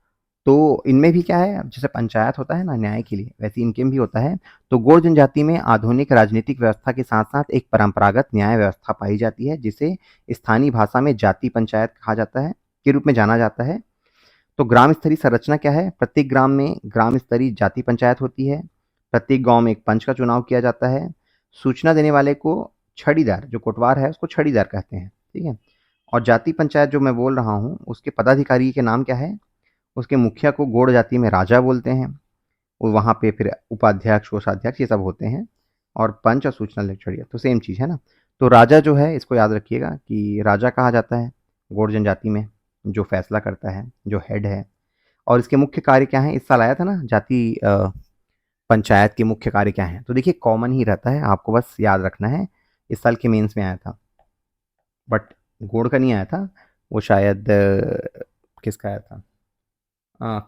तो इनमें भी क्या है, अब जैसे पंचायत होता है ना न्याय के लिए, वैसे इनके में भी होता है। तो गौड़ जनजाति में आधुनिक राजनीतिक व्यवस्था के साथ-साथ एक परंपरागत न्याय व्यवस्था पाई जाती है, जिसे स्थानीय भाषा में जाति पंचायत कहा जाता है के रूप में जाना जाता है। तो ग्राम स्तरीय संरचना क्या है? प्रत्येक ग्राम में ग्राम स्तरीय जाति पंचायत होती है। प्रत्येक गाँव में एक पंच का चुनाव किया जाता है। सूचना देने वाले को छड़ीदार, जो कोटवार है उसको छड़ीदार कहते हैं, ठीक है? और जाति पंचायत जो मैं बोल रहा हूँ, उसके पदाधिकारी के नाम क्या है? उसके मुखिया को गौड़ जाति में राजा बोलते हैं। और वहाँ पे फिर उपाध्यक्ष, कोषाध्यक्ष ये सब होते हैं। और पंच और सूचना लेखचड़िया तो सेम चीज़ है ना। तो राजा जो है इसको याद रखिएगा कि राजा कहा जाता है गौड़ जनजाति में, जो फैसला करता है, जो हेड है। और इसके मुख्य कार्य क्या हैं? इस साल आया था ना जाति पंचायत के मुख्य कार्य क्या हैं? तो देखिए कॉमन ही रहता है, आपको बस याद रखना है। इस साल के मेंस में आया था, बट गोड़ का नहीं आया था, वो शायद किसका आया था?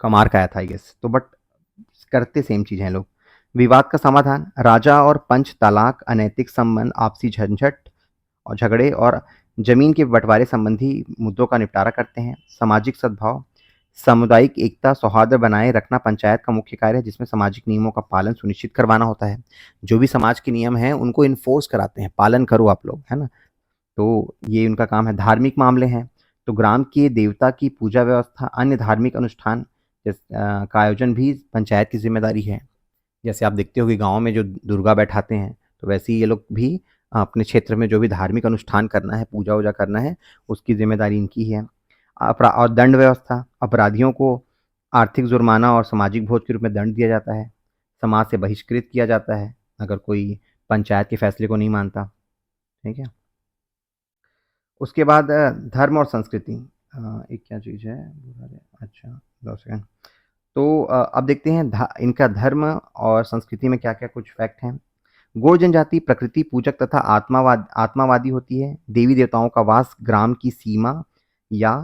कमार का आया था आई गेस। तो बट करते सेम चीज़ हैं लोग। विवाद का समाधान, राजा और पंच तलाक, अनैतिक संबंध, आपसी झंझट और झगड़े और जमीन के बंटवारे संबंधी मुद्दों का निपटारा करते हैं। सामाजिक सद्भाव, सामुदायिक एकता, सौहार्द बनाए रखना पंचायत का मुख्य कार्य है, जिसमें सामाजिक नियमों का पालन सुनिश्चित करवाना होता है। जो भी समाज के नियम हैं उनको इन्फोर्स कराते हैं, पालन करो आप लोग, है ना? तो ये उनका काम है। धार्मिक मामले हैं, तो ग्राम के देवता की पूजा व्यवस्था, अन्य धार्मिक अनुष्ठान का आयोजन भी पंचायत की जिम्मेदारी है। जैसे आप देखते हो कि गाँव में जो दुर्गा बैठाते हैं, तो वैसे ही ये लोग भी अपने क्षेत्र में जो भी धार्मिक अनुष्ठान करना है, पूजा-वूजा करना है, उसकी ज़िम्मेदारी इनकी ही है। और दंड व्यवस्था, अपराधियों को आर्थिक जुर्माना और सामाजिक भोज के रूप में दंड दिया जाता है। समाज से बहिष्कृत किया जाता है, अगर कोई पंचायत के फैसले को नहीं मानता, ठीक है? उसके बाद धर्म और संस्कृति। एक क्या चीज़ है? अच्छा, 2 सेकंड। तो अब देखते हैं इनका धर्म और संस्कृति में क्या-क्या कुछ फैक्ट हैं। गोंड जनजाति प्रकृति पूजक तथा आत्मावादी होती है। देवी-देवताओं का वास ग्राम की सीमा या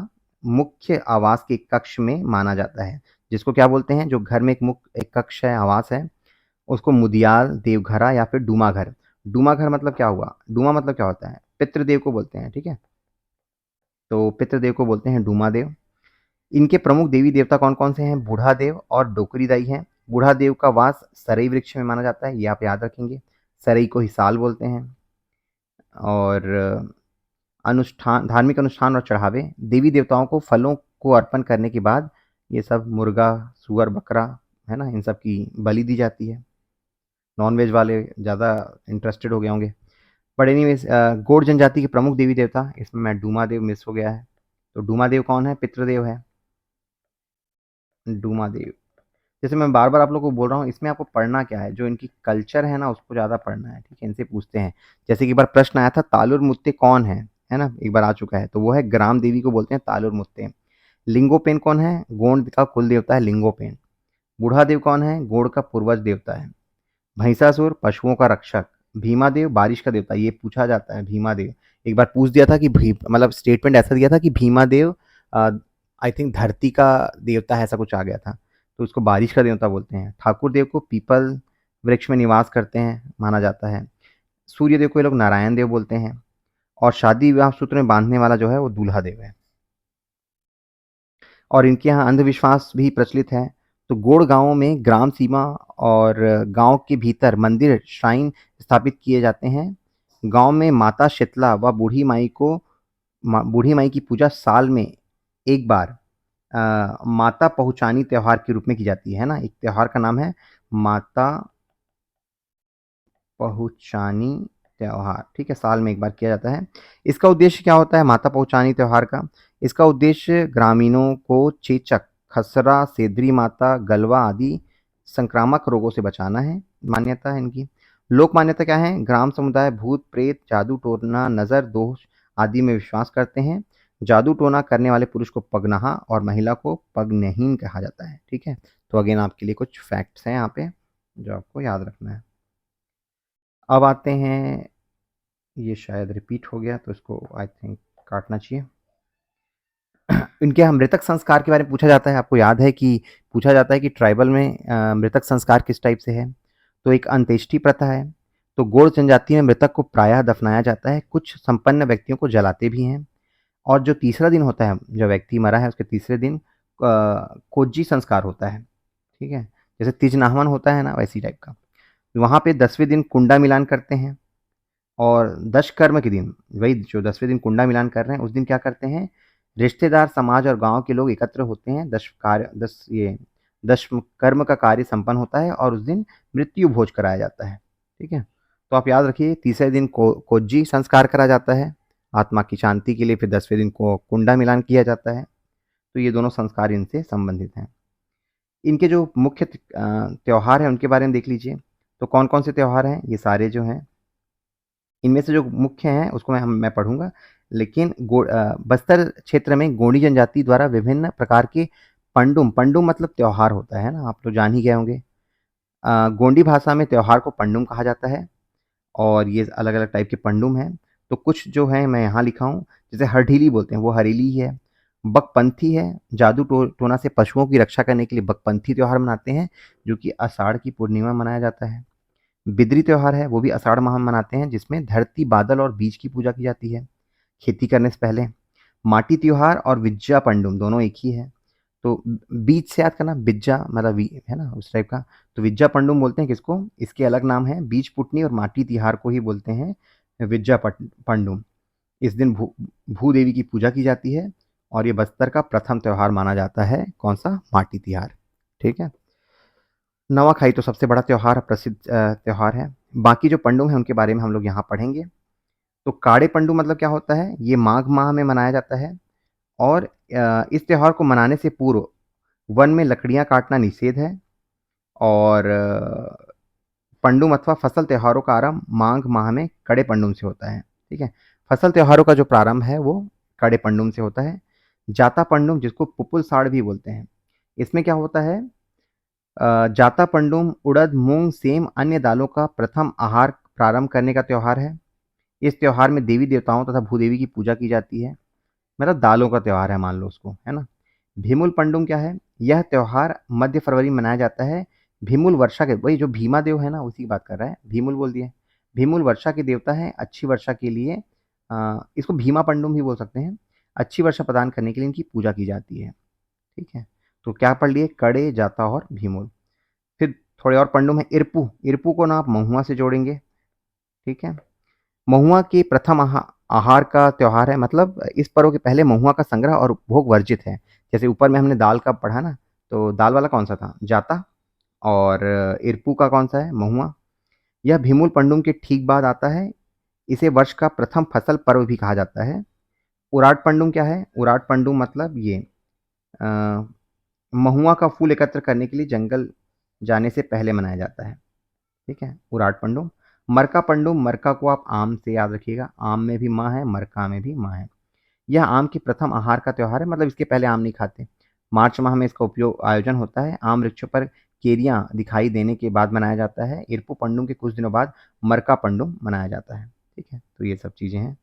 मुख्य आवास के कक्ष में माना जाता है। जिसको क्या बोलते हैं? जो घर में एक कक्ष है, आवास है, उसको मुदियाल, देवघरा या फिर डूमाघर। डूमाघर मतलब क्या हुआ? डूमा मतलब क्या होता है? पितृदेव को बोलते हैं, ठीक है? तो पितृदेव को बोलते हैं डूमादेव। इनके प्रमुख देवी-देवता कौन-कौन से हैं? बूढ़ादेव और डोकरीदाई हैं। बूढ़ादेव का वास सरई वृक्ष में माना जाता है, ये आप याद रखेंगे। सरई को ही साल बोलते हैं। और अनुष्ठान, धार्मिक अनुष्ठान और चढ़ावे, देवी-देवताओं को फलों को अर्पण करने के बाद ये सब मुर्गा, सूअर, बकरा, है ना? इन सब की बलि दी जाती है। नॉन-वेज वाले ज़्यादा इंटरेस्टेड हो गए होंगे। बट एनीवेज़ गोंड जनजाति के प्रमुख देवी-देवता, इसमें मैं डूमादेव मिस हो गया है। तो डूमादेव कौन है? पितृदेव है, डूमादेव। जैसे मैं बार-बार आप लोगों को बोल रहा हूँ, इसमें आपको पढ़ना क्या है? जो इनकी कल्चर है ना, उसको ज़्यादा पढ़ना है, ठीक है? इनसे पूछते हैं। जैसे कि एक बार प्रश्न आया था, तालुर मुत्ते कौन है? है ना? एक बार आ चुका है, तो वो है ग्राम देवी को बोलते हैं तालुर मुत्ते। लिंगोपेन कौन है? गोंड का कुल देवता है लिंगोपेन। बूढ़ादेव कौन है? गोंड का पूर्वज देवता है। भैंसासुर पशुओं का रक्षक। भीमादेव बारिश का देवता, ये पूछा जाता है भीमादेव। एक बार पूछ दिया था कि मतलब स्टेटमेंट ऐसा दिया था कि भीमादेव आई थिंक धरती का देवता है, ऐसा कुछ आ गया था। तो उसको बारिश का देवता बोलते हैं। ठाकुर देव को पीपल वृक्ष में निवास करते हैं माना जाता है। सूर्य देव को ये लोग नारायण देव बोलते हैं। और शादी विवाह सूत्र में बांधने वाला जो है वो दूल्हा देव है। और इनके यहाँ अंधविश्वास भी प्रचलित है। तो गोड़ गाँव में ग्राम सीमा और गाँव के भीतर मंदिर, श्राइन स्थापित किए जाते हैं। गाँव में माता शीतला व बूढ़ी माई की पूजा साल में एक बार माता पहुँचानी त्योहार के रूप में की जाती है ना? एक त्योहार का नाम है माता पहुँचानी त्योहार, ठीक है? साल में एक बार किया जाता है। इसका उद्देश्य क्या होता है माता पहुँचानी त्योहार का? इसका उद्देश्य ग्रामीणों को चेचक, खसरा, सेंधरी माता, गलवा आदि संक्रामक रोगों से बचाना है, मान्यता है इनकी। लोक मान्यता क्या है? ग्राम समुदाय भूत, प्रेत, जादू टोना, नज़र दोष आदि में विश्वास करते हैं। जादू टोना करने वाले पुरुष को पगनाहा और महिला को पगनहीन कहा जाता है, ठीक है? तो अगेन आपके लिए कुछ फैक्ट्स हैं यहाँ पे, जो आपको याद रखना है। अब आते हैं, ये शायद रिपीट हो गया तो इसको आई थिंक काटना चाहिए। इनके यहाँ मृतक संस्कार के बारे में पूछा जाता है। आपको याद है कि पूछा जाता है कि ट्राइबल में मृतक संस्कार किस टाइप से है? तो एक अंत्येष्टि प्रथा है। तो गोंड जनजाति में मृतक को प्रायः दफनाया जाता है। कुछ संपन्न व्यक्तियों को जलाते भी हैं। और जो तीसरा दिन होता है, जो व्यक्ति मरा है उसके तीसरे दिन कोज्जी संस्कार होता है, ठीक है? जैसे तिजनाहवन होता है ना, वैसी टाइप का। वहाँ पे 10वें दिन कुंडा मिलान करते हैं। और दशकर्म के दिन, वही जो 10वें दिन कुंडा मिलान कर रहे हैं, उस दिन क्या करते हैं? रिश्तेदार, समाज और गाँव के लोग एकत्र होते हैं। दशकर्म का कार्य संपन्न होता है और उस दिन मृत्यु भोज कराया जाता है, ठीक है? तो आप याद रखिए, तीसरे दिन को कोज्जी संस्कार करा जाता है आत्मा की शांति के लिए। फिर 10वें दिन को कुंडा मिलान किया जाता है। तो ये दोनों संस्कार इनसे संबंधित हैं। इनके जो मुख्य त्योहार हैं उनके बारे में देख लीजिए। तो कौन-कौन से त्योहार हैं? ये सारे जो हैं, इनमें से जो मुख्य हैं उसको मैं पढ़ूँगा। लेकिन बस्तर क्षेत्र में गोंडी जनजाति द्वारा विभिन्न प्रकार के पंडुम, पंडुम मतलब त्योहार होता है ना, आप तो जान ही गए होंगे। गोंडी भाषा में त्योहार को पंडुम कहा जाता है और ये अलग-अलग टाइप के पंडुम हैं। तो कुछ जो हैं मैं यहाँ लिखा हूँ, जैसे हरढीली बोलते हैं, वो हरेली ही है। बकपंथी है, जादू टोना से पशुओं की रक्षा करने के लिए बकपंथी त्योहार मनाते हैं, जो कि आषाढ़ की पूर्णिमा में मनाया जाता है। बिदरी त्योहार है, वो भी आषाढ़ माह में मनाते हैं, जिसमें धरती, बादल और बीज की पूजा की जाती है, खेती करने से पहले। माटी त्योहार और विज्जा पंडुम दोनों एक ही है। तो बीज से याद करना, बिज्जा मतलब है ना उस टाइप का। तो विज्जा पंडुम बोलते हैं किसको, इसके अलग नाम है बीज पुटनी, और माटी तिहार को ही बोलते हैं विज्जा पंडुम। इस दिन भूदेवी की पूजा की जाती है और ये बस्तर का प्रथम त्योहार माना जाता है। कौन सा? माटी तिहार। ठीक है। नवाखाई तो सबसे बड़ा त्योहार, प्रसिद्ध त्योहार है। बाकी जो पंडुम है उनके बारे में हम लोग यहाँ पढ़ेंगे। तो काड़े पंडुम मतलब क्या होता है, ये माघ माह में मनाया जाता है और इस त्योहार को मनाने से पूर्व वन में लकड़ियाँ काटना निषेध है। और पंडुम अथवा फसल त्योहारों का आरंभ माघ माह में कड़े पंडुम से होता है। ठीक है। फसल त्योहारों का जो प्रारंभ है वो कड़े पंडुम से होता है। जाता पंडुम, जिसको पुपुल साड़ भी बोलते हैं, इसमें क्या होता है, जाता पंडुम उड़द, मूंग, सेम अन्य दालों का प्रथम आहार प्रारंभ करने का त्योहार है। इस त्योहार में देवी देवताओं तथा भूदेवी की पूजा की जाती है, मतलब दालों का त्योहार है मान लो उसको, है ना। भीमुल पंडुम क्या है, यह त्योहार मध्य फरवरी में मनाया जाता है। भीमुल वर्षा के, वही जो भीमा देव है ना उसी की बात कर रहा है, भीमुल बोल दिए। भीमुल वर्षा के देवता है, अच्छी वर्षा के लिए इसको भीमा पंडुम भी बोल सकते हैं। अच्छी वर्षा प्रदान करने के लिए इनकी पूजा की जाती है। ठीक है। तो क्या पढ़ लिए, कड़े, जाता और भीमुल। फिर थोड़े और पंडुम है। इरपू, इरपू को ना आप महुआ से जोड़ेंगे। ठीक है। महुआ के प्रथम आहार का त्योहार है, मतलब इस पर्व के पहले महुआ का संग्रह और उपभोग वर्जित है। जैसे ऊपर में हमने दाल का पढ़ा ना, तो दाल वाला कौन सा था, जाता, और इरपू का कौन सा है, महुआ। यह भीमुल पंडुम के ठीक बाद आता है। इसे वर्ष का प्रथम फसल पर्व भी कहा जाता है। उराट पंडुम क्या है, उराट पंडुम मतलब ये अ, महुआ का फूल एकत्र करने के लिए जंगल जाने से पहले मनाया जाता है। ठीक है, उराट पंडुम। मरका पंडुम, मरका को आप आम से याद रखिएगा, आम में भी माँ है, मरका में भी माँ है। यह आम के प्रथम आहार का त्योहार है, मतलब इसके पहले आम नहीं खाते। मार्च माह में इसका उपयोग आयोजन होता है। आम वृक्षों पर केरियां दिखाई देने के बाद मनाया जाता है। इरपू पंडुम के कुछ दिनों बाद मरका पंडुम मनाया जाता है। ठीक है, तो ये सब चीज़ें हैं।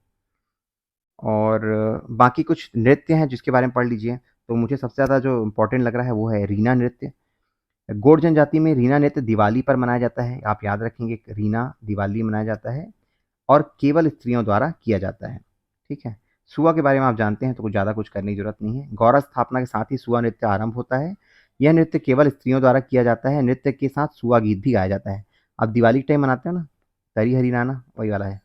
और बाकी कुछ नृत्य हैं जिसके बारे में पढ़ लीजिए। तो मुझे सबसे ज़्यादा जो इम्पोर्टेंट लग रहा है वो है रीना नृत्य। गोंड जनजाति में रीना नृत्य दिवाली पर मनाया जाता है। आप याद रखेंगे, रीना दिवाली मनाया जाता है और केवल स्त्रियों द्वारा किया जाता है। ठीक है। सुआ के बारे में आप जानते हैं, तो कुछ ज़्यादा कुछ करने की ज़रूरत नहीं है। गौरा स्थापना के साथ ही सुआ नृत्य आरंभ होता है। यह नृत्य केवल स्त्रियों द्वारा किया जाता है। नृत्य के साथ सुआ गीत भी गाया जाता है। आप दिवाली के टाइम मनाते हो ना, तरी हरी नाना, वही वाला है।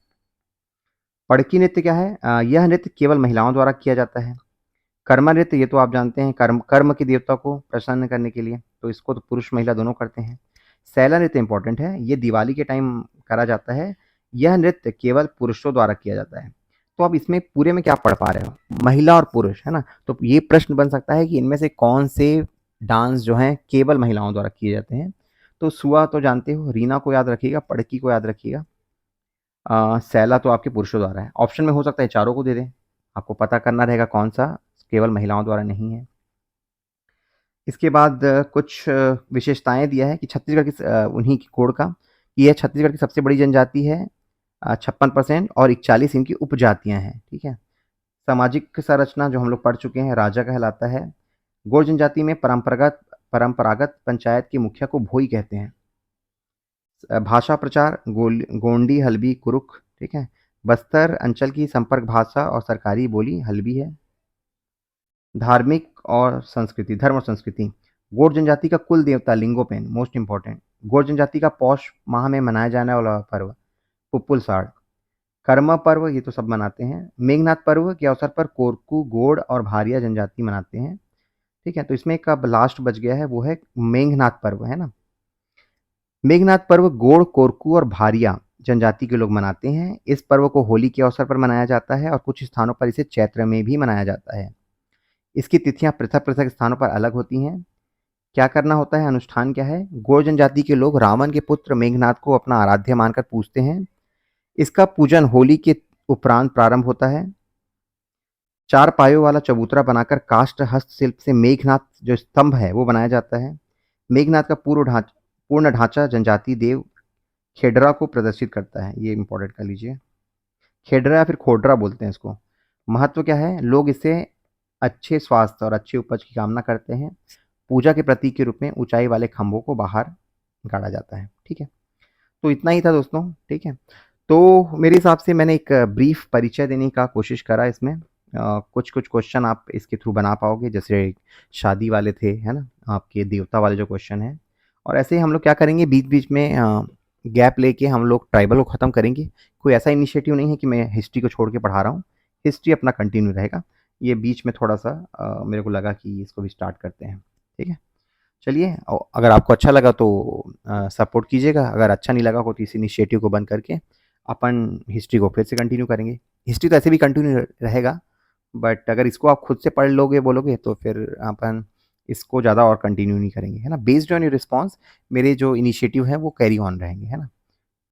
पड़की नृत्य क्या है, यह नृत्य केवल महिलाओं द्वारा किया जाता है। कर्मा नृत्य, ये तो आप जानते हैं, कर्म कर्म के देवता को प्रसन्न करने के लिए, तो इसको तो पुरुष महिला दोनों करते हैं। सैला नृत्य इंपॉर्टेंट है, ये दिवाली के टाइम करा जाता है। यह नृत्य केवल पुरुषों द्वारा किया जाता है। तो आप इसमें पूरे में क्या पढ़ पा रहे हो, महिला और पुरुष, है ना। तो ये प्रश्न बन सकता है कि इनमें से कौन से डांस जो हैं केवल महिलाओं द्वारा किए जाते हैं। तो सुआ तो जानते हो, रीना को याद रखिएगा, पड़की को याद रखिएगा, सैला तो आपके पुरुषों द्वारा है। ऑप्शन में हो सकता है चारों को दे दें, आपको पता करना रहेगा कौन सा केवल महिलाओं द्वारा नहीं है। इसके बाद कुछ विशेषताएँ दिया है कि छत्तीसगढ़ की उन्हीं की कोड का, कि यह छत्तीसगढ़ की सबसे बड़ी जनजाति है, 56% और 41 इनकी उपजातियाँ हैं। ठीक है। सामाजिक संरचना जो हम लोग पढ़ चुके हैं, राजा कहलाता है। गोंड जनजाति में परंपरागत परंपरागत पंचायत के मुखिया को भोई कहते हैं। भाषा प्रचार गोंडी, हल्बी, कुरुख। ठीक है। बस्तर अंचल की संपर्क भाषा और सरकारी बोली हल्बी है। धार्मिक और संस्कृति, धर्म और संस्कृति। गोंड जनजाति का कुल देवता लिंगोपेन, मोस्ट इंपॉर्टेंट। गोंड जनजाति का पौष माह में मनाया जाने वाला पर्व पुप्पुल साड़। कर्मा पर्व, ये तो सब मनाते हैं। मेघनाथ पर्व के अवसर पर कोरकू, गोंड और भारिया जनजाति मनाते हैं। ठीक है। तो इसमें एक अब लास्ट बच गया है, वो है मेघनाथ पर्व, है ना। मेघनाथ पर्व गोंड, कोरकू और भारिया जनजाति के लोग मनाते हैं। इस पर्व को होली के अवसर पर मनाया जाता है और कुछ स्थानों पर इसे चैत्र में भी मनाया जाता है। इसकी तिथियां पृथक पृथक स्थानों पर अलग होती हैं। क्या करना होता है, अनुष्ठान क्या है, गोंड जनजाति के लोग रावण के पुत्र मेघनाथ को अपना आराध्य मानकर पूजते हैं। इसका पूजन होली के उपरांत प्रारंभ होता है। चार पायों वाला चबूतरा बनाकर काष्ठ हस्तशिल्प से मेघनाथ जो स्तंभ है वो बनाया जाता है। मेघनाथ का पूर्ण ढांचा जनजाति देव खेडरा को प्रदर्शित करता है। ये इंपॉर्टेंट कर लीजिए। खेडरा या फिर खोडरा बोलते हैं इसको। महत्व क्या है? लोग इसे अच्छे स्वास्थ्य और अच्छे उपज की कामना करते हैं। पूजा के प्रतीक के रूप में ऊंचाई वाले खंभों को बाहर गाड़ा जाता है। ठीक है, तो इतना ही था दोस्तों। ठीक है, तो मेरे हिसाब से मैंने एक ब्रीफ परिचय देने का कोशिश करा इसमें। कुछ कुछ क्वेश्चन आप इसके थ्रू बना पाओगे, जैसे शादी वाले थे, है ना, आपके देवता वाले जो क्वेश्चन हैं। और ऐसे ही हम लोग क्या करेंगे, बीच बीच में गैप लेके हम लोग ट्राइबल को ख़त्म करेंगे। कोई ऐसा इनिशिएटिव नहीं है कि मैं हिस्ट्री को छोड़ के पढ़ा रहा हूँ। हिस्ट्री अपना कंटिन्यू रहेगा। ये बीच में थोड़ा सा मेरे को लगा कि इसको भी स्टार्ट करते हैं। ठीक है, चलिए, अगर आपको अच्छा लगा तो सपोर्ट कीजिएगा। अगर अच्छा नहीं लगा हो तो इस इनिशिएटिव को बंद करके अपन हिस्ट्री को फिर से कंटिन्यू करेंगे। हिस्ट्री तो ऐसे भी कंटिन्यू रहेगा, बट अगर इसको आप खुद से पढ़ लोगे बोलोगे तो फिर अपन इसको ज़्यादा और कंटिन्यू नहीं करेंगे, है ना। बेस्ड ऑन योर रिस्पॉन्स मेरे जो इनिशिएटिव हैं वो कैरी ऑन रहेंगे, है ना।